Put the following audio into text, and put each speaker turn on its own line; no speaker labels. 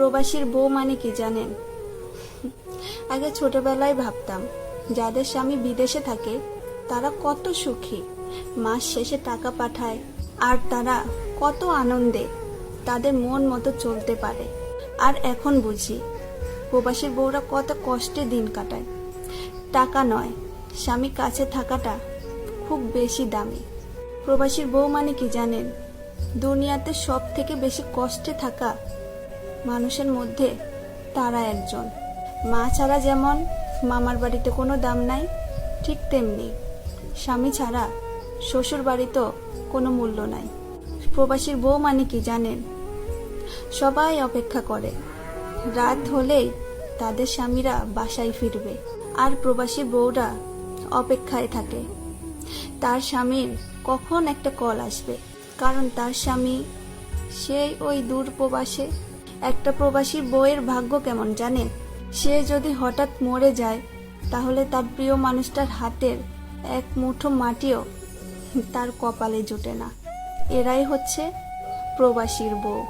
প্রবাসীর বউ মানে কি জানেন? আগে ছোটবেলায় ভাবতাম যাদের স্বামী বিদেশে থাকে তারা কত সুখী, মাস শেষে টাকা পাঠায় আর তারা কত আনন্দে তাদের মন মতো চলতে পারে। আর এখন বুঝি প্রবাসীর বউরা কত কষ্টে দিন কাটায়। টাকা নয়, স্বামী কাছে থাকাটা খুব বেশি দামি। প্রবাসীর বউ মানে কি জানেন? দুনিয়াতে সব থেকে বেশি কষ্টে থাকা মানুষের মধ্যে তারা একজন। মা ছাড়া যেমন মামার বাড়িতে কোনো দাম নাই, ঠিক তেমনি স্বামী ছাড়া শ্বশুর বাড়িতেও কোনো মূল্য নাই। প্রবাসীর বউ মানে কি জানেন? সবাই অপেক্ষা করে রাত হলেই তাদের স্বামীরা বাসায় ফিরবে, আর প্রবাসী বউরা অপেক্ষায় থাকে তার স্বামীর কখন একটা কল আসবে, কারণ তার স্বামী সেই ওই দূর প্রবাসে। একটা প্রবাসীর বউয়ের ভাগ্য কেমন জানেন? সে যদি হঠাৎ মরে যায় তাহলে তার প্রিয় মানুষটার হাতের এক মুঠো মাটিও তার কপালে জোটে না। এরাই হচ্ছে প্রবাসীর বউ।